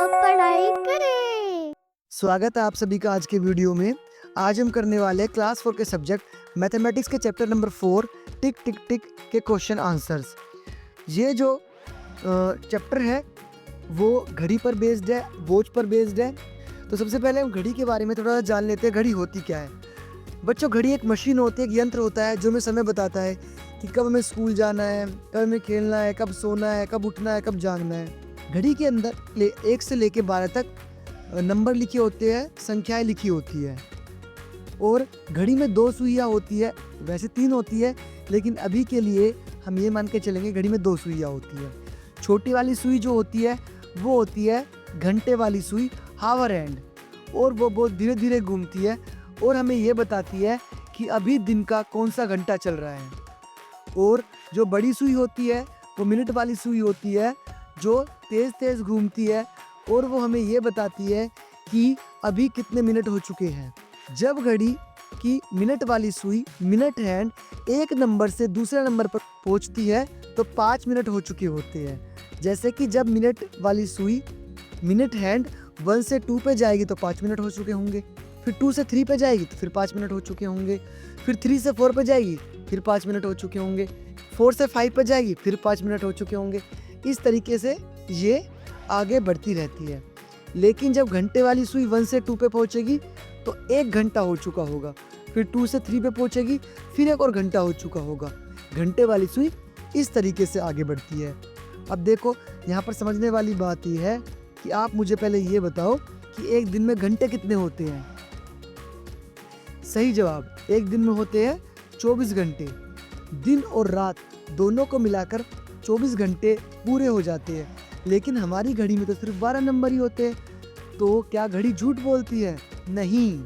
पढ़ाई करें। स्वागत है आप सभी का आज के वीडियो में। आज हम करने वाले हैं क्लास 4 के सब्जेक्ट मैथमेटिक्स के चैप्टर नंबर 4 टिक टिक टिक के क्वेश्चन आंसर्स। ये जो चैप्टर है वो घड़ी पर बेस्ड है, वॉच पर बेस्ड है। तो सबसे पहले हम घड़ी के बारे में थोड़ा सा जान लेते हैं। घड़ी होती क्या है बच्चों? घड़ी एक मशीन होती है, एक यंत्र होता है जो हमें समय बताता है कि कब हमें स्कूल जाना है, कब हमें खेलना है, कब सोना है, कब उठना है, कब जागना है। घड़ी के अंदर 1 से लेके 12 तक नंबर लिखे होते हैं, संख्याएं लिखी होती है। और घड़ी में 2 सुइयाँ होती है, वैसे 3 होती है, लेकिन अभी के लिए हम ये मान के चलेंगे घड़ी में 2 सुइयाँ होती है। छोटी वाली सुई जो होती है वो होती है घंटे वाली सुई, हावर हैंड, और वो बहुत धीरे धीरे घूमती है और हमें ये बताती है कि अभी दिन का कौन सा घंटा चल रहा है। और जो बड़ी सुई होती है वो मिनट वाली सुई होती है, जो तेज़ तेज़ घूमती है और वो हमें ये बताती है कि अभी कितने मिनट हो चुके हैं। जब घड़ी की मिनट वाली सुई, मिनट हैंड, एक नंबर से दूसरे नंबर पर पहुंचती है तो 5 मिनट हो चुके होते हैं। जैसे कि जब मिनट वाली सुई, मिनट हैंड 1 से 2 पे जाएगी तो 5 मिनट हो चुके होंगे, फिर 2 से 3 पे जाएगी तो फिर 5 मिनट हो चुके होंगे, फिर 3 से 4 पे जाएगी फिर 5 मिनट हो चुके होंगे, 4 से 5 पे जाएगी फिर 5 मिनट हो चुके होंगे। इस तरीके से ये आगे बढ़ती रहती है। लेकिन जब घंटे वाली सुई 1 से 2 पे पहुंचेगी तो 1 घंटा हो चुका होगा, फिर 2 से 3 पे पहुंचेगी फिर 1 और घंटा हो चुका होगा। घंटे वाली सुई इस तरीके से आगे बढ़ती है। अब देखो यहाँ पर समझने वाली बात यह है कि आप मुझे पहले ये बताओ कि एक दिन में घंटे कितने होते हैं? सही जवाब, एक दिन में होते हैं 24 घंटे। दिन और रात दोनों को मिलाकर 24 घंटे पूरे हो जाते हैं, लेकिन हमारी घड़ी में तो सिर्फ 12 नंबर ही होते हैं। तो क्या घड़ी झूठ बोलती है? नहीं,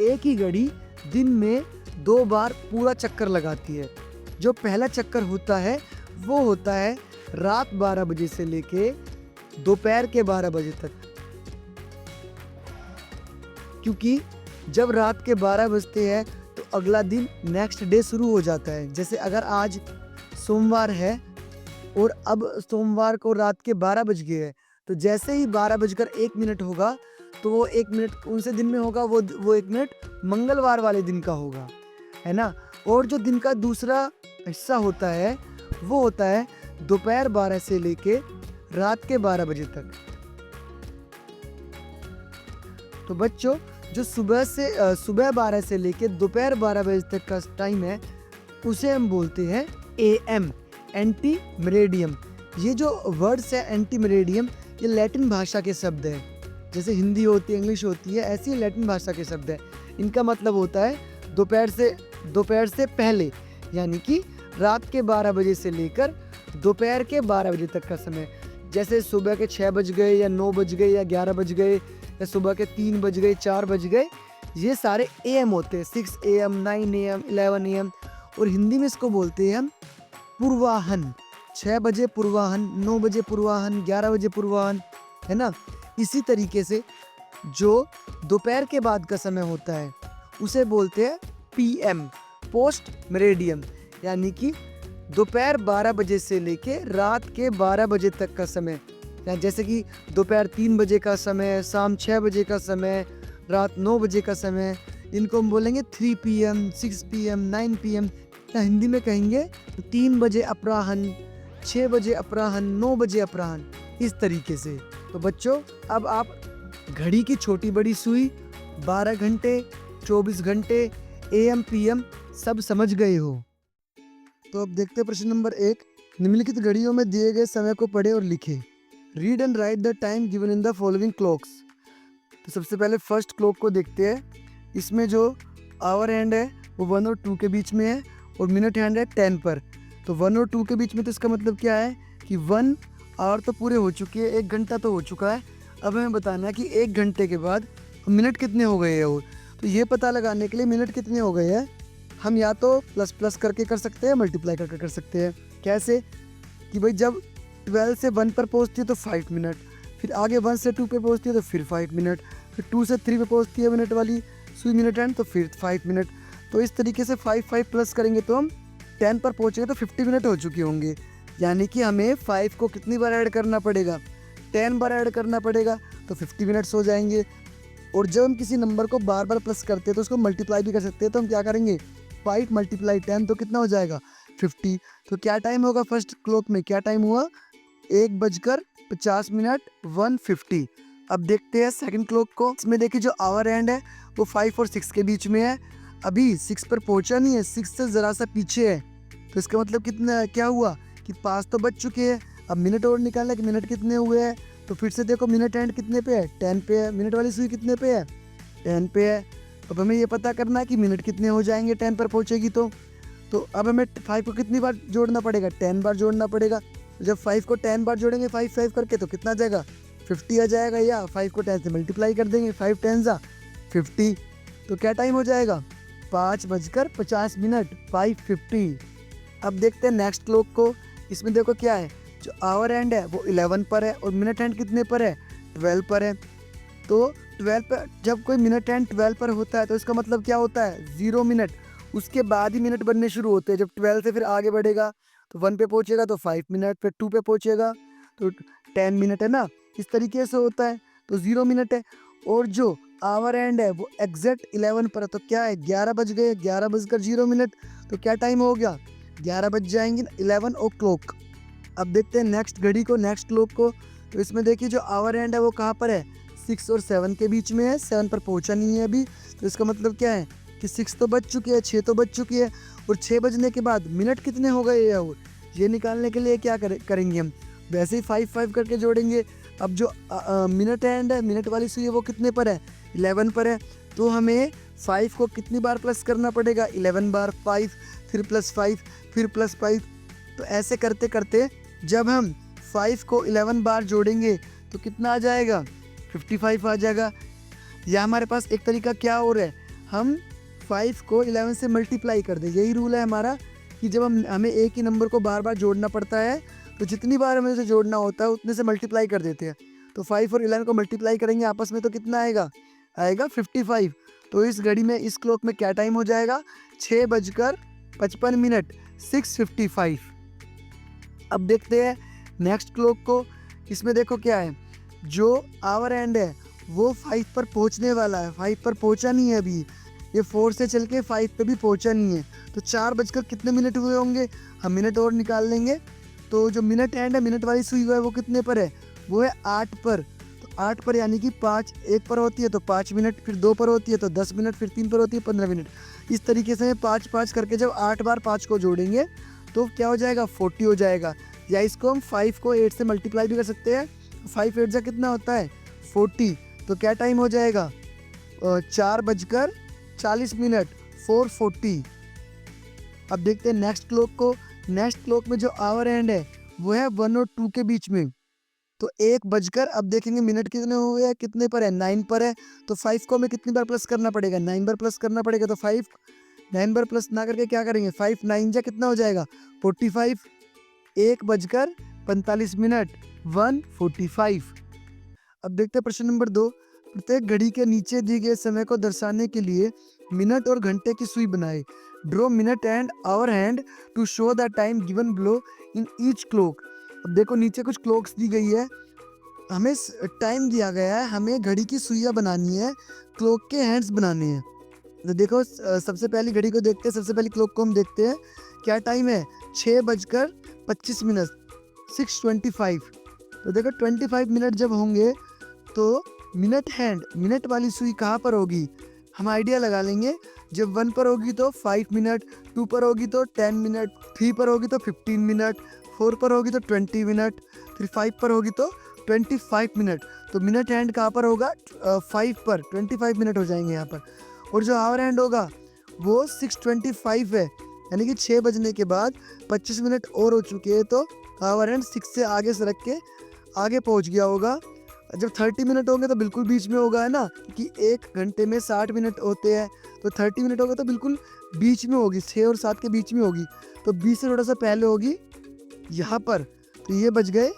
एक ही घड़ी दिन में 2 बार पूरा चक्कर लगाती है। जो पहला चक्कर होता है वो होता है रात 12 बजे से लेके दोपहर के 12 बजे तक, क्योंकि जब रात के 12 बजते हैं तो अगला दिन नेक्स्ट डे शुरू हो जाता है। जैसे अगर आज सोमवार है और अब सोमवार को रात के 12 बज गए हैं, तो जैसे ही 12:01 होगा तो वो 1 मिनट उनसे दिन में होगा, वो 1 मिनट मंगलवार वाले दिन का होगा, है ना। और जो दिन का दूसरा हिस्सा होता है वो होता है दोपहर 12 से लेके रात के 12 बजे तक। तो बच्चों जो सुबह 12 से लेके दोपहर 12 बजे तक का टाइम है उसे हम बोलते हैं AM, एंटी मेरिडियम। ये जो वर्ड्स है एंटी मेरिडियम, ये लैटिन भाषा के शब्द है। जैसे हिंदी होती है, इंग्लिश होती है, ऐसी लैटिन भाषा के शब्द है। इनका मतलब होता है दोपहर से पहले, यानी कि रात के 12 बजे से लेकर दोपहर के 12 बजे तक का समय। जैसे सुबह के 6 बज गए या 9 बज गए या 11 बज गए या सुबह के 3 बज गए, 4 बज गए, ये सारे AM होते हैं। 6 AM, 9 AM, 11 AM। और हिंदी में इसको बोलते हैं हम पूर्वाहन। 6 बजे पूर्वाहन, 9 बजे पूर्वाहन, 11 बजे पूर्वाहन, है ना। इसी तरीके से जो दोपहर के बाद का समय होता है उसे बोलते हैं PM, पोस्ट मेरिडियम, यानी कि दोपहर 12 बजे से लेके रात के 12 बजे तक का समय। जैसे कि दोपहर 3 बजे का समय, शाम 6 बजे का समय, रात 9 बजे का समय, इनको हम बोलेंगे 3 PM, 6 PM, 9 PM। या हिंदी में कहेंगे 3 बजे अपराह्न, 6 बजे अपराह्न, 9 बजे अपराह्न, इस तरीके से। तो बच्चों अब आप घड़ी की छोटी बड़ी सुई, 12 घंटे, 24 घंटे, AM PM सब समझ गए हो। तो अब देखते हैं प्रश्न नंबर 1। निम्नलिखित घड़ियों में दिए गए समय को पढ़े और लिखे। Read and write the time given in the following clocks. तो सबसे पहले फर्स्ट क्लॉक को देखते हैं। इसमें जो आवर हैंड है वो 1 और 2 के बीच में है और मिनट हैंड है 10 पर। तो 1 और 2 के बीच में, तो इसका मतलब क्या है कि 1 आवर तो पूरे हो चुके हैं, 1 घंटा तो हो चुका है। अब हमें बताना है कि 1 घंटे के बाद मिनट कितने हो गए हैं। और तो ये पता लगाने के लिए मिनट कितने हो गए हैं हम या तो प्लस प्लस करके कर सकते हैं, मल्टीप्लाई करके कर सकते हैं। कैसे कि भाई जब 12 से 1 पर पहुंचती है तो 5 मिनट, फिर आगे 1 से 2 पे पहुंचती है तो फिर 5 मिनट, फिर 2 से 3 पे पहुंचती है मिनट वाली सुई, मिनट एंड, तो फिर 5 मिनट। तो इस तरीके से 5 प्लस करेंगे तो हम 10 पर पहुंचेंगे तो 50 मिनट हो चुके होंगे। यानी कि हमें 5 को कितनी बार ऐड करना पड़ेगा? 10 बार ऐड करना पड़ेगा। तो 50 मिनट्स हो जाएंगे। और जब हम किसी नंबर को बार बार प्लस करते हैं तो उसको मल्टीप्लाई भी कर सकते हैं, तो हम क्या करेंगे 5 × 10 तो कितना हो जाएगा 50। तो क्या टाइम होगा फर्स्ट क्लॉक में, क्या टाइम हुआ 1:50 1:50। अब देखते हैं सेकंड क्लॉक को। इसमें देखिए जो आवर एंड है वो 5 और 6 के बीच में है, अभी 6 पर पहुंचा नहीं है, 6 से ज़रा सा पीछे है। तो इसका मतलब कितना क्या हुआ कि 5 तो बज चुके हैं। अब मिनट और निकालना कि मिनट कितने हुए हैं, तो फिर से देखो मिनट एंड कितने पे है 10 पे है, मिनट वाली सुई कितने पे है 10 पे है। अब हमें ये पता करना है कि मिनट कितने हो जाएंगे 10 पर पहुंचेगी तो अब हमें 5 को कितनी बार जोड़ना पड़ेगा 10 बार जोड़ना पड़ेगा। जब 5 को 10 बार जोड़ेंगे 5 करके तो कितना आ जाएगा 50 आ जाएगा, या 5 को 10 से मल्टीप्लाई कर देंगे 5 10 50। तो क्या टाइम हो जाएगा 5:50 5:50। अब देखते हैं नेक्स्ट क्लॉक को। इसमें देखो क्या है, जो आवर एंड है वो 11 पर है और मिनट एंड कितने पर है 12 पर है। तो 12 पर जब कोई मिनट एंड 12 पर होता है तो इसका मतलब क्या होता है 0 मिनट, उसके बाद ही मिनट बनने शुरू होते हैं। जब 12 से फिर आगे बढ़ेगा तो 1 पे पहुंचेगा तो 5 मिनट, फिर 2 पे पहुंचेगा तो 10 मिनट, है ना। इस तरीके से होता है, तो 0 मिनट है। और जो आवर एंड है वो एग्जैक्ट 11 पर है, तो क्या है 11 बज गए, 11:0 तो क्या टाइम हो गया 11 बज जाएंगे 11 ओ क्लॉक। अब देखते हैं नेक्स्ट घड़ी को, नेक्स्ट क्लॉक को। तो इसमें देखिए जो आवर एंड है वो कहाँ पर है 6 और 7 के बीच में है, 7 पर पहुंचा नहीं है अभी। तो इसका मतलब क्या है कि 6 तो बज चुके हैं, 6 तो बज चुकी है, और 6 बजने के बाद मिनट कितने हो गए और ये निकालने के लिए क्या करेंगे हम वैसे ही 5 करके जोड़ेंगे। अब जो मिनट एंड है, मिनट वाली सुई है वो कितने पर है 11 पर है, तो हमें 5 को कितनी बार प्लस करना पड़ेगा 11 बार, 5 फिर +5 फिर +5। तो ऐसे करते करते जब हम 5 को 11 बार जोड़ेंगे तो कितना आ जाएगा 55 आ जाएगा। या हमारे पास एक तरीका क्या और है, हम 5 को 11 से मल्टीप्लाई कर दें। यही रूल है हमारा कि जब हमें एक ही नंबर को बार बार जोड़ना पड़ता है तो जितनी बार हमें उसे जोड़ना होता है उतने से मल्टीप्लाई कर देते हैं। तो 5 और 11 को मल्टीप्लाई करेंगे आपस में तो कितना आएगा 55। तो इस घड़ी में, इस क्लॉक में क्या टाइम हो जाएगा 6:55 6:55। अब देखते हैं नेक्स्ट क्लॉक को। इसमें देखो क्या है, जो आवर एंड है वो 5 पर पहुंचने वाला है, 5 पर पहुंचा नहीं है अभी, ये 4 से चल के 5 पे भी पहुंचा नहीं है। तो 4:00 हुए होंगे, हम मिनट और निकाल लेंगे। तो जो मिनट एंड है, मिनट वाली सुई है वो कितने पर है, वो है 8 पर। तो 8 पर यानी कि 5 1 पर होती है तो 5 मिनट, फिर 2 पर होती है तो 10 मिनट, फिर 3 पर होती है 15 मिनट। इस तरीके से 5 करके जब 8 बार 5 को जोड़ेंगे तो क्या हो जाएगा 40 हो जाएगा। या इसको हम 5 को 8 से मल्टीप्लाई भी कर सकते हैं। 5 8 कितना होता है 40। तो क्या टाइम हो जाएगा 4:40 4:40। अब देखते हैं नेक्स्ट क्लॉक को। नेक्स्ट क्लॉक में जो आवर एंड है वो है 1 और 2 के बीच में। तो 1 अब देखेंगे मिनट कितने हुए हैं, कितने पर है 9 पर है। तो 5 को हमें कितनी बार प्लस करना पड़ेगा 9 बार प्लस करना पड़ेगा। तो 5 9 बार प्लस ना करके क्या करेंगे 5 9 कितना हो जाएगा 45। 1:45 1:45। अब देखते हैं प्रश्न नंबर 2। प्रत्येक घड़ी के नीचे दिए गए समय को दर्शाने के लिए मिनट और घंटे की सुई बनाए। Draw minute and hour hand to show the time given below in each clock. अब देखो नीचे कुछ क्लॉक्स दी गई है, हमें टाइम दिया गया है, हमें घड़ी की सुइयाँ बनानी है, क्लॉक के हैंड्स बनाने हैं। तो देखो सबसे पहली घड़ी को देखते हैं, सबसे पहली क्लॉक को हम देखते हैं क्या टाइम है 6:25 6:25। तो देखो 25 मिनट जब होंगे तो मिनट हैंड, मिनट वाली सुई कहाँ पर होगी, हम आइडिया लगा लेंगे। जब 1 पर होगी तो 5 मिनट, 2 पर होगी तो 10 मिनट, 3 पर होगी तो 15 मिनट, 4 पर होगी तो 20 मिनट, फिर 5 पर होगी तो 25 मिनट। तो मिनट हैंड कहाँ पर होगा 5 पर, 25 मिनट हो जाएंगे यहाँ पर। और जो आवर हैंड होगा वो 6:25 है, यानी कि 6 बजने के बाद 25 मिनट और हो चुके हैं, तो आवर हैंड 6 से आगे सरक के आगे पहुँच गया होगा। जब 30 मिनट होंगे तो बिल्कुल बीच में होगा, है ना, कि 1 घंटे में 60 मिनट होते हैं, तो 30 मिनट होगा तो बिल्कुल बीच में होगी, 6 और 7 के बीच में होगी, तो 20 से थोड़ा सा पहले होगी यहाँ पर। तो ये बज गए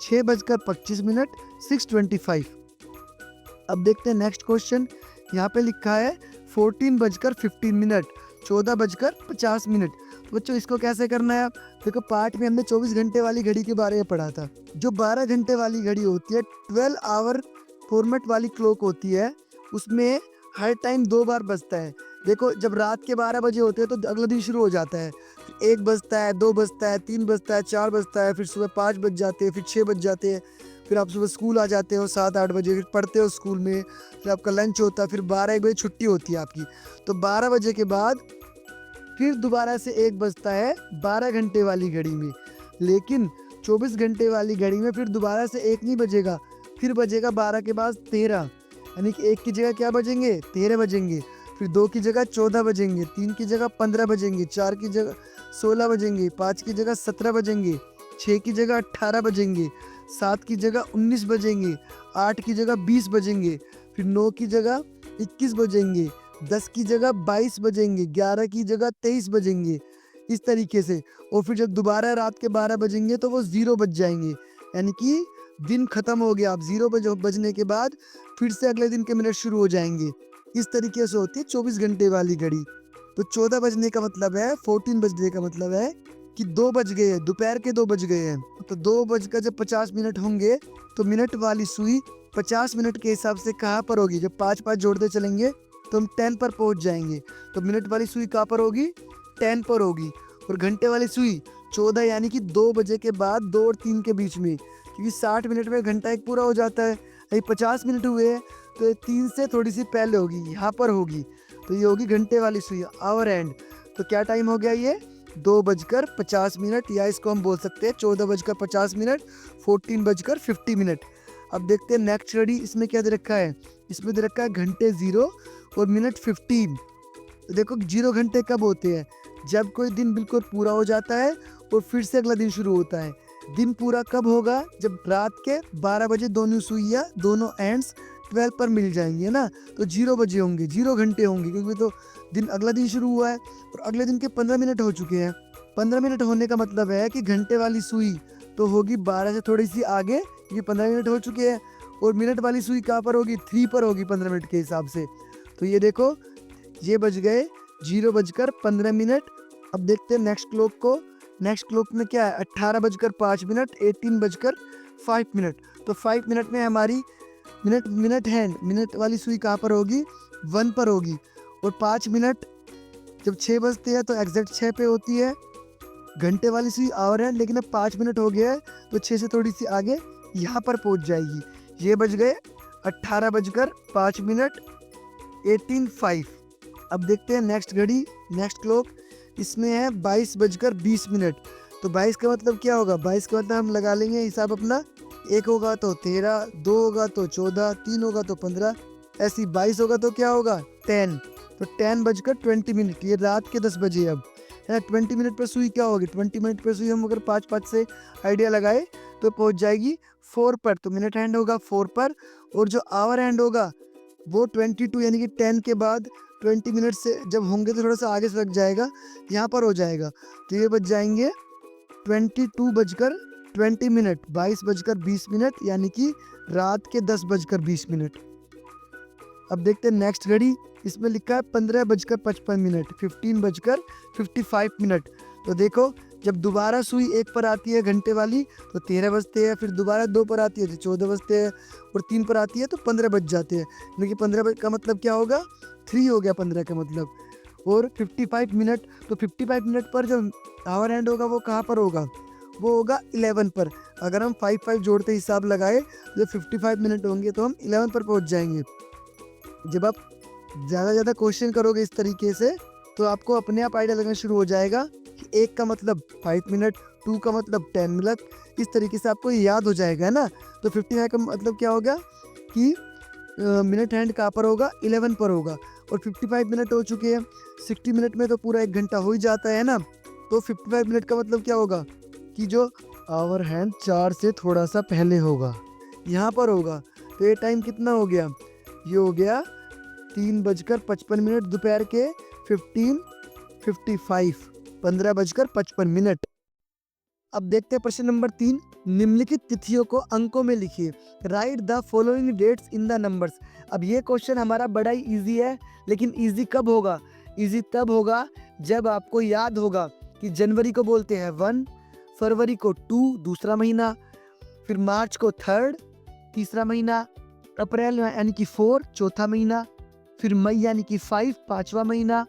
6:25 6:25। अब देखते हैं नेक्स्ट क्वेश्चन। यहाँ पे लिखा है 14:15 14:50। तो बच्चों इसको कैसे करना है, देखो पार्ट में हमने 24 घंटे वाली घड़ी के बारे में पढ़ा था। जो 12 घंटे वाली घड़ी होती है 12 आवर फॉर्मेट वाली क्लॉक होती है उसमें हर टाइम 2 बार बजता है। देखो जब रात के 12 बजे होते हैं तो अगला दिन शुरू हो जाता है। 1 बजता है, 2 बजता है, 3 बजता है, 4 बजता है, फिर सुबह 5 बज जाते हैं, फिर 6 बज जाते हैं। फिर आप सुबह स्कूल आ जाते हो 7-8 बजे, फिर पढ़ते हो स्कूल में, फिर आपका लंच होता है, फिर 12-1 बजे छुट्टी होती है आपकी। तो 12 बजे के बाद फिर दोबारा से 1 बजता है 12 घंटे वाली घड़ी में। लेकिन 24 घंटे वाली घड़ी में फिर दोबारा से 1 नहीं बजेगा, फिर बजेगा 12 के बाद 13, यानी कि 1 की जगह क्या बजेंगे 13 बजेंगे, फिर 2 की जगह 14 बजेंगे, 3 की जगह 15 बजेंगे, 4 की जगह 16 बजेंगे, 5 की जगह 17 बजेंगे, 6 की जगह 18 बजेंगे, 7 की जगह 19 बजेंगे, 8 की जगह 20 बजेंगे, फिर 9 की जगह 21 बजेंगे, 10 की जगह 22 बजेंगे, 11 की जगह 23 बजेंगे, इस तरीके से। और फिर जब दोबारा रात के 12 बजेंगे तो वो 0 बज जाएंगे, यानी कि दिन खत्म हो गया। अब 0 बजने के बाद फिर से अगले दिन के मिनट शुरू हो जाएंगे। इस तरीके से होती है 24 घंटे वाली घड़ी। तो 14 बजने का मतलब है, 14 बजने का मतलब है कि 2 बज गए हैं, दोपहर के 2 बज गए हैं। तो 2 बजकर जब 50 मिनट होंगे तो मिनट वाली सुई 50 मिनट के हिसाब से कहाँ पर होगी? जब 5-5 जोड़ते चलेंगे तो हम 10 पर पहुंच जाएंगे। तो मिनट वाली सुई कहाँ पर होगी? 10 पर होगी। और घंटे वाली सुई 14, यानी कि 2 बजे के बाद 2 और 3 के बीच में, क्योंकि 60 मिनट में घंटा एक पूरा हो जाता है। अभी 50 मिनट हुए हैं तो 3 से थोड़ी सी पहले होगी, यहाँ पर होगी। तो ये होगी घंटे वाली सुई, आवर एंड। तो क्या टाइम हो गया ये? 2:50 या इसको हम बोल सकते हैं 14:50, 14:50। अब देखते हैं नेक्स्ट घड़ी, इसमें क्या दे रखा है? इसमें दे रखा है घंटे 0 और मिनट 15। तो देखो 0 घंटे कब होते हैं? जब कोई दिन बिल्कुल पूरा हो जाता है और फिर से अगला दिन शुरू होता है। दिन पूरा कब होगा? जब रात के 12 बजे दोनों सुइयाँ, दोनों एंड्स 12 पर मिल जाएंगी, है ना। तो 0 बजे होंगे, 0 घंटे होंगे, क्योंकि तो दिन अगला दिन शुरू हुआ है और अगले दिन के 15 मिनट हो चुके हैं। 15 मिनट होने का मतलब है कि घंटे वाली सुई तो होगी 12 से थोड़ी सी आगे, क्योंकि 15 मिनट हो चुके हैं। और मिनट वाली सुई कहाँ पर होगी? 3 पर होगी 15 मिनट के हिसाब से। तो ये देखो, ये बज गए 0:15। अब देखते हैं नेक्स्ट क्लॉक को। नेक्स्ट क्लॉक में क्या है? 18:05, 18:05। तो 5 मिनट में हमारी मिनट हैंड, मिनट वाली सुई कहाँ पर होगी? 1 पर होगी। और 5 मिनट जब 6 बजते हैं तो एग्जैक्ट 6 पे होती है घंटे वाली सुई आवर हैंड। लेकिन अब 5 मिनट हो गया है तो 6 से थोड़ी सी आगे यहाँ पर पहुँच जाएगी। ये बज गए 18:05, 18:05। अब देखते हैं नेक्स्ट घड़ी, नेक्स्ट क्लॉक। इसमें है 22:20। तो 22 का मतलब क्या होगा? 22 का मतलब हम लगा लेंगे हिसाब अपना। 1 होगा तो 13, 2 होगा तो 14, 3 होगा तो 15, ऐसी 22 होगा तो क्या होगा? 10। तो 10:20, ये रात के 10 बजे अब है। 20 मिनट पर सुई क्या होगी? 20 मिनट पर सुई हम अगर 5-5 से आइडिया लगाए तो पहुंच जाएगी 4 पर। तो मिनट हैंड होगा 4 पर। और जो आवर हैंड होगा वो 22, यानी कि 10 के बाद 20 मिनट से जब होंगे तो थोड़ा सा आगे से लग जाएगा, यहाँ पर हो जाएगा। तो ये बज जाएंगे 22:20, 22:20, यानी कि रात के 10:20। अब देखते हैं नेक्स्ट घड़ी। इसमें लिखा है 15:55, 15:55। तो देखो जब दोबारा सुई 1 पर आती है घंटे वाली तो 13 बजते हैं, फिर दोबारा 2 पर आती है तो 14 बजते हैं, और 3 पर आती है तो 15 बज जाते हैं। लेकिन 15 का मतलब क्या होगा? 3 हो गया 15 का मतलब। और 55 मिनट, तो 55 मिनट पर जो आवर हैंड होगा वो कहाँ पर होगा? वो होगा 11 पर। अगर हम 5-5 जोड़ते हिसाब लगाए तो 55 मिनट होंगे तो हम 11 पर पहुँच जाएंगे। जब आप ज़्यादा क्वेश्चन करोगे इस तरीके से तो आपको अपने आप आइडिया लगना शुरू हो जाएगा कि 1 का मतलब 5 मिनट, 2 का मतलब 10 मिनट, इस तरीके से आपको याद हो जाएगा, है ना। तो 55 का मतलब क्या होगा कि मिनट हैंड कहाँ पर होगा? 11 पर होगा। और 55 मिनट हो चुके हैं। 60 मिनट में तो पूरा 1 घंटा हो ही जाता है ना। तो 55 मिनट का मतलब क्या होगा कि जो आवर हैंड 4 से थोड़ा सा पहले होगा, यहाँ पर होगा। तो ये टाइम कितना हो गया? ये हो गया 3:55 दोपहर के 15:55, 15:55। अब देखते हैं प्रश्न नंबर 3। निम्नलिखित तिथियों को अंकों में लिखिए। Write the following dates in the numbers. अब ये क्वेश्चन हमारा बड़ा ही इजी है, लेकिन इजी कब होगा? इजी तब होगा जब आपको याद होगा कि जनवरी को बोलते हैं 1, फरवरी को 2 दूसरा महीना, फिर मार्च को 3rd तीसरा महीना, अप्रैल यानी कि 4 चौथा महीना, फिर मई यानी कि 5 पांचवा महीना,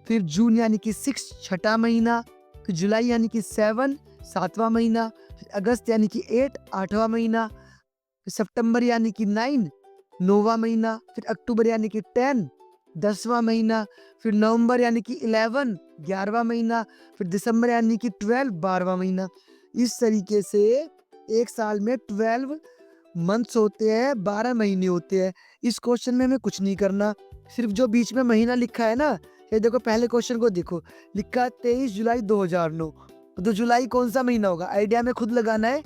फिर जून यानी कि 6 छठा महीना, फिर जुलाई यानी कि 7 सातवां महीना, फिर अगस्त यानी कि 8 आठवां महीना, फिर सितंबर यानी कि 9 नौवां महीना, फिर अक्टूबर यानी कि 10 10वां महीना, फिर नवंबर यानी कि 11 11वां महीना, फिर दिसंबर यानी कि 12 12वां महीना। इस तरीके से एक साल में 12 मंथ्स होते हैं, 12 महीने होते हैं। इस क्वेश्चन में हमें कुछ नहीं करना, सिर्फ जो बीच में महीना लिखा है ना, ये देखो पहले क्वेश्चन को देखो, लिखा है 23 जुलाई 2009, तो जुलाई कौन सा महीना होगा, आइडिया में खुद लगाना है।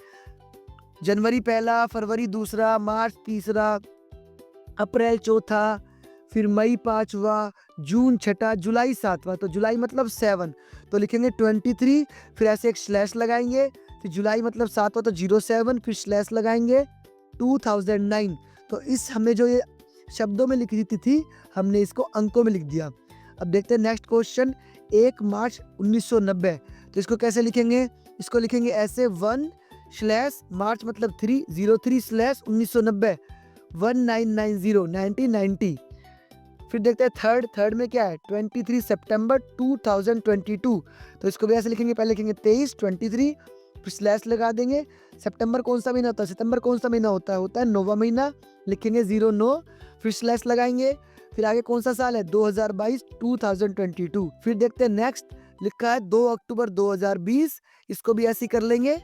जनवरी पहला, फरवरी दूसरा, मार्च तीसरा, अप्रैल चौथा, फिर मई पांचवा, जून छठा, जुलाई सातवां, तो जुलाई मतलब 7, तो लिखेंगे 23, फिर ऐसे एक स्लैश लगाएंगे, फिर जुलाई मतलब सातवां तो 07, फिर स्लैश लगाएंगे 2009। तो इस हमने जो ये शब्दों में लिखी थी हमने इसको अंकों में लिख दिया। अब देखते हैं नेक्स्ट क्वेश्चन, 1 मार्च 1990, तो इसको कैसे लिखेंगे, इसको लिखेंगे ऐसे 1 स्लैश मार्च मतलब 3 03 स्लैश 1990 1990 1990। फिर देखते हैं थर्ड में क्या है, 23 सितंबर 2022, तो इसको भी ऐसे लिखेंगे, पहले लिखेंगे 23 23, फिर स्लैश लगा देंगे। सितंबर कौन सा महीना होता है, सितंबर कौन सा महीना होता है नौवां महीना, लिखेंगे 09, फिर स्लैश लगाएंगे। फिर आगे कौन सा साल है, 2022 2022। फिर देखते हैं नेक्स्ट, लिखा है 2 अक्टूबर 2020, इसको भी ऐसे ही कर लेंगे,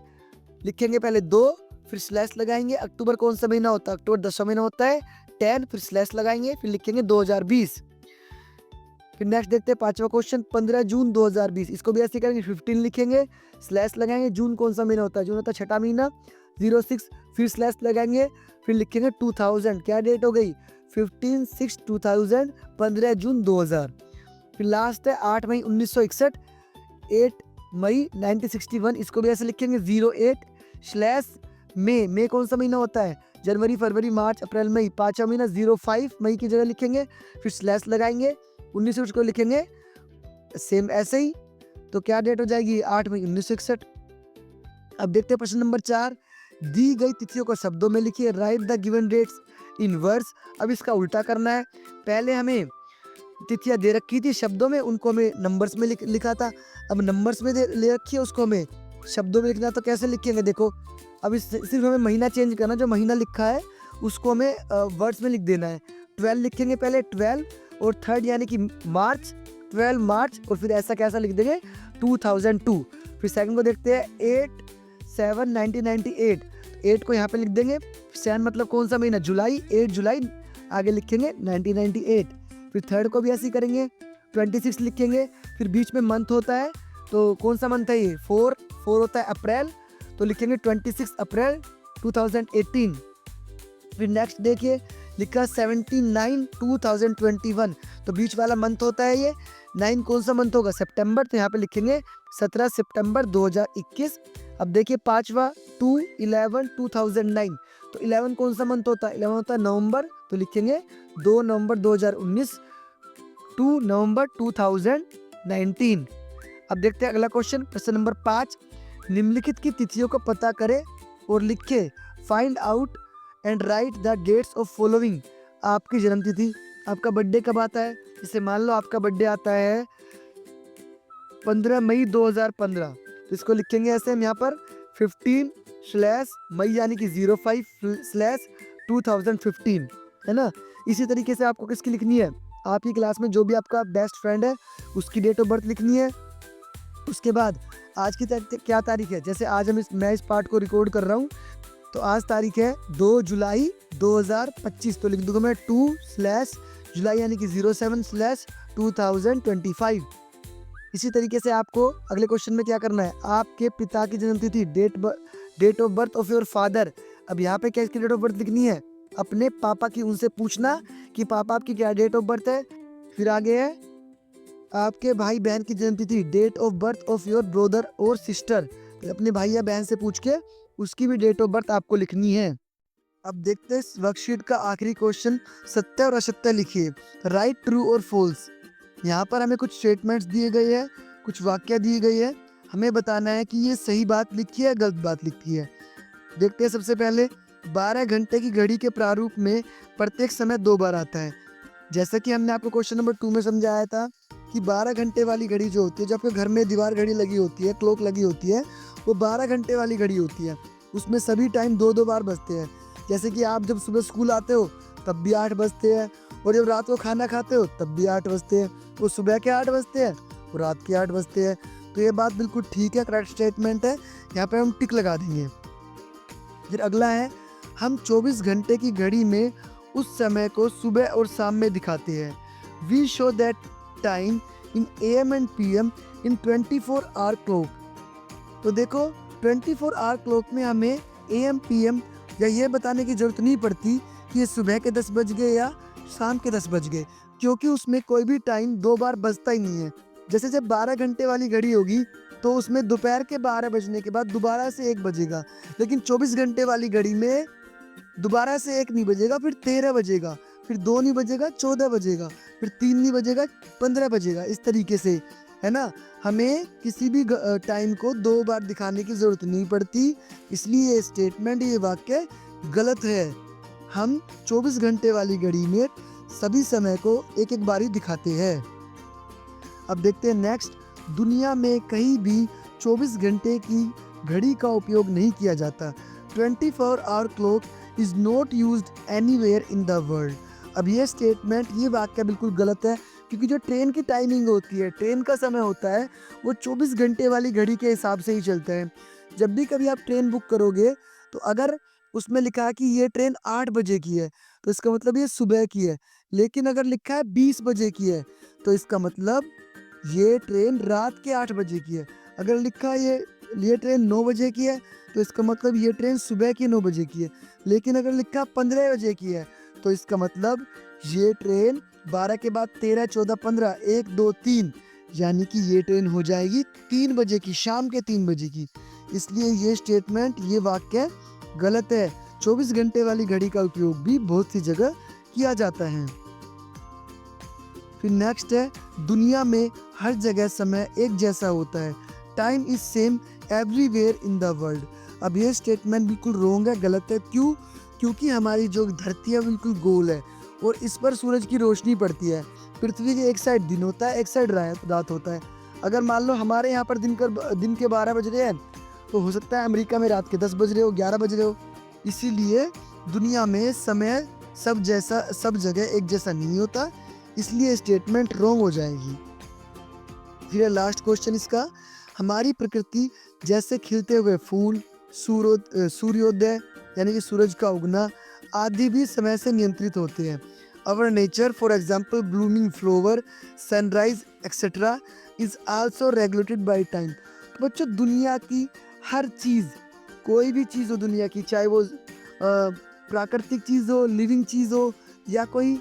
लिखेंगे पहले 2, फिर स्लैश लगाएंगे। अक्टूबर कौन सा महीना होता है, अक्टूबर 10वां महीना होता है, 10, फिर स्लैश लगाएंगे, फिर लिखेंगे 2020। फिर नेक्स्ट देखते हैं पांचवा क्वेश्चन, 15 जून 2020, इसको भी ऐसे करेंगे, 15 लिखेंगे, स्लैश लगाएंगे। जून कौन सा महीना होता है, जून होता है छठा महीना, 06, फिर स्लैश लगाएंगे, फिर लिखेंगे 2000, क्या डेट हो गई, 15/6/2000, 15 जून 2000। फिर लास्ट है 8 मई 1961, 8 मई 1961, इसको भी ऐसे लिखेंगे 08 स्लैश मई कौन सा महीना होता है, जनवरी फरवरी मार्च अप्रैल मई, पांचवा महीना 05 मई की जगह लिखेंगे, फिर स्लैश लगाएंगे, 19 को लिखेंगे सेम ऐसे ही, तो क्या डेट हो जाएगी 8 मई 1961। अब देखते हैं प्रश्न नंबर 4, दी गई तिथियों को शब्दों में लिखिए, write the given dates in words. अब इसका उल्टा करना है, पहले हमें तिथियां दे रखी थी शब्दों में, उनको हमें नंबर्स में लिखा था, अब नंबर्स में ले रखी है, उसको हमें शब्दों में लिखना, तो कैसे लिखेंगे देखो, अब इस सिर्फ हमें महीना चेंज करना, जो महीना लिखा है उसको हमें वर्ड्स में लिख देना है। 12 लिखेंगे पहले 12, और थर्ड यानी कि मार्च, 12 मार्च, और फिर ऐसा कैसा लिख देंगे 2002। फिर सेकंड को देखते हैं 8/7 1998, 8 को यहाँ पे लिख देंगे, 7 मतलब कौन सा महीना, जुलाई, 8 जुलाई, आगे लिखेंगे 1998। फिर थर्ड को भी ऐसे ही करेंगे, 26 लिखेंगे, फिर बीच में मंथ होता है, तो कौन सा मंथ है ये, 4 होता है अप्रैल, तो लिखेंगे 26 अप्रैल 2018। फिर नेक्स्ट देखिए, लिखा 79 2021, तो बीच वाला मंथ होता है ये, 9 कौन सा मंथ होगा, सितंबर, तो यहाँ पे लिखेंगे 17 सितंबर 2021। अब देखिए पांचवा 2/11 2009, तो 11 कौन सा मंथ होता है, 11 होता है नवंबर, तो लिखेंगे 2 नवंबर 2019, 2 नवंबर 2019। अब देखते हैं अगला क्वेश्चन, प्रश्न नंबर 5, निम्नलिखित की तिथियों को पता करें और लिखे, find out and write the dates of following. आपकी जन्मतिथि, आपका बर्थडे कब आता है, जैसे मान लो आपका बर्थडे आता है 15 मई 2015, तो इसको लिखेंगे ऐसे हम यहाँ पर 15 स्लैश मई यानी कि 05 स्लैश 2015, है ना। इसी तरीके से आपको किसकी लिखनी है, आपकी क्लास में जो भी आपका बेस्ट फ्रेंड है उसकी डेट ऑफ बर्थ लिखनी है। उसके बाद आज की क्या तारीख है, जैसे आज मैं इस पार्ट को रिकॉर्ड कर रहा हूँ, तो आज तारीख है 2 जुलाई 2025, तो लिख दूंगा मैं 2 स्लैश जुलाई यानी कि 07 स्लैश 2025। इसी तरीके से आपको अगले क्वेश्चन में क्या करना है, आपके पिता की जन्मतिथि, date of birth of your father. अब यहाँ पे क्या इसकी डेट ऑफ बर्थ लिखनी है, अपने पापा की, उनसे पूछना कि पापा आपकी क्या डेट ऑफ बर्थ है। फिर आगे है आपके भाई बहन की जन्मतिथि, date of birth of your brother और सिस्टर, अपने भाई या बहन से पूछ के उसकी भी डेट ऑफ बर्थ आपको लिखनी है। अब देखते हैं वर्कशीट का आखिरी क्वेश्चन, सत्य और असत्य लिखिए, राइट ट्रू और फॉल्स। यहाँ पर हमें कुछ स्टेटमेंट्स दिए गए हैं, कुछ वाक्य दिए गए हैं, हमें बताना है कि ये सही बात लिखी है गलत बात लिखी है। देखते हैं सबसे पहले 12 घंटे की घड़ी के प्रारूप में प्रत्येक समय 2 बार आता है। जैसा कि हमने आपको क्वेश्चन नंबर 2 में समझाया था कि 12 घंटे वाली घड़ी जो होती है, जो आपके घर में दीवार घड़ी लगी होती है, क्लॉक लगी होती है, वो 12 घंटे वाली घड़ी होती है। उसमें सभी टाइम 2-2 बार बजते हैं। जैसे कि आप जब सुबह स्कूल आते हो तब भी 8 बजते हैं, और जब रात को खाना खाते हो तब भी 8 बजते हैं। वो सुबह के 8 बजते हैं, वो रात के 8 बजते हैं। तो ये बात बिल्कुल ठीक है, करेक्ट स्टेटमेंट है। यहाँ पे हम टिक लगा देंगे। फिर अगला है, हम 24 घंटे की घड़ी में उस समय को सुबह और शाम में दिखाते हैं। We show that time in AM and PM in 24 hour clock. तो देखो 24 आवर क्लॉक में हमें AM PM या ये बताने की ज़रूरत नहीं पड़ती कि ये सुबह के 10 बज गए या शाम के 10 बज गए, क्योंकि उसमें कोई भी टाइम 2 बार बजता ही नहीं है। जैसे जब 12 घंटे वाली घड़ी होगी तो उसमें दोपहर के 12 बजने के बाद दोबारा से 1 बजेगा, लेकिन 24 घंटे वाली घड़ी में दोबारा से 1 नहीं बजेगा, फिर 13 बजेगा, फिर 2 नहीं बजेगा, 14 बजेगा, फिर 3 नहीं बजेगा, 15 बजेगा। इस तरीके से, है ना? हमें किसी भी टाइम को 2 बार दिखाने की ज़रूरत नहीं पड़ती, इसलिए ये स्टेटमेंट, ये वाक्य गलत है। हम 24 घंटे वाली घड़ी में सभी समय को एक-एक बारी दिखाते हैं। अब देखते हैं नेक्स्ट, दुनिया में कहीं भी 24 घंटे की घड़ी का उपयोग नहीं किया जाता। 24 hour clock is not used anywhere in the world. अब ये स्टेटमेंट, ये वाक्य बिल्कुल गलत है, क्योंकि जो ट्रेन की टाइमिंग होती है, ट्रेन का समय होता है, वो 24 घंटे वाली घड़ी के हिसाब से ही चलता है। जब भी कभी आप ट्रेन बुक करोगे तो अगर उसमें लिखा है कि ये ट्रेन 8 बजे की है, तो इसका मतलब ये सुबह की है। लेकिन अगर लिखा है 20 बजे की है, तो इसका मतलब ये ट्रेन रात के 8 बजे की है। अगर लिखा है ये ट्रेन 9 बजे की है, तो इसका मतलब ये ट्रेन सुबह के 9 बजे की है। लेकिन अगर लिखा 15 बजे की है, तो इसका मतलब ये ट्रेन 12 के बाद 13, 14, 15, 1, 2, 3, यानी कि ये ट्रेन हो जाएगी 3 बजे की, शाम के 3 बजे की। इसलिए ये स्टेटमेंट, ये वाक्य गलत है। 24 घंटे वाली घड़ी का उपयोग भी बहुत सी जगह किया जाता है। फिर नेक्स्ट है, दुनिया में हर जगह समय एक जैसा होता है। Time is same everywhere in the world. अब ये स्टेटमेंट बिल्कुल रॉन्ग है, गलत है। क्यों? क्योंकि हमारी जो धरती है बिल्कुल गोल है और इस पर सूरज की रोशनी पड़ती है। पृथ्वी के एक साइड दिन होता है, एक साइड रात होता है। अगर मान लो हमारे यहाँ पर दिन के 12 बज रहे हैं, तो हो सकता है अमेरिका में रात के 10 बज रहे हो, 11 बज रहे हो। इसीलिए दुनिया में समय सब जगह एक जैसा नहीं होता, इसलिए स्टेटमेंट रॉन्ग हो जाएगी। फिर लास्ट क्वेश्चन इसका, हमारी प्रकृति जैसे खिलते हुए फूल, सूर्योदय यानी कि सूरज का उगना आदि भी समय से नियंत्रित होते हैं। Our nature, for example blooming flower, sunrise etcetera is also regulated by time. तो बच्चों, दुनिया की हर चीज़, कोई भी चीज़ हो दुनिया की, चाहे वो प्राकृतिक चीज़ हो, लिविंग चीज़ हो, या कोई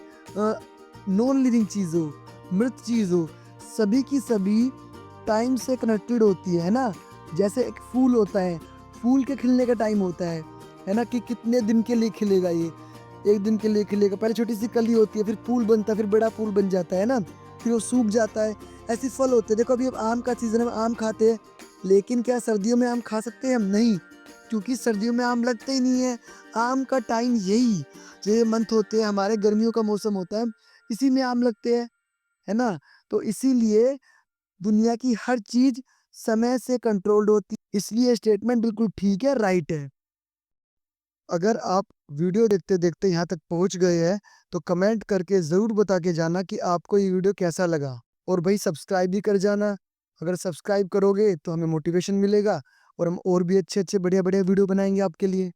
नॉन लिविंग चीज़ हो, मृत चीज़ हो, सभी की सभी टाइम से कनेक्टेड होती है ना। जैसे एक फूल होता है, फूल के खिलने का टाइम होता है ना, कि कितने दिन के लिए खिलेगा ये, 1 दिन के लिए खिलेगा। पहले छोटी सी कली होती है, फिर फूल बनता है, फिर बड़ा फूल बन जाता है ना, फिर वो सूख जाता है। ऐसे फल होते हैं। देखो अभी अब आम का सीज़न है, आम खाते हैं, लेकिन क्या सर्दियों में आम खा सकते हैं हम? नहीं, क्योंकि सर्दियों में आम लगते ही नहीं है। आम का टाइम यही ये मंथ होते हैं, हमारे गर्मियों का मौसम होता है, इसी में आम लगते हैं, है ना। तो इसीलिए दुनिया की हर चीज़ समय से कंट्रोल्ड होती है, इसलिए स्टेटमेंट बिल्कुल ठीक है, राइट है। अगर आप वीडियो देखते-देखते यहाँ तक पहुँच गए हैं, तो कमेंट करके ज़रूर बता के जाना कि आपको ये वीडियो कैसा लगा। और भाई सब्सक्राइब भी कर जाना। अगर सब्सक्राइब करोगे तो हमें मोटिवेशन मिलेगा और हम और भी अच्छे-अच्छे, बढ़िया-बढ़िया वीडियो बनाएँगे आपके लिए।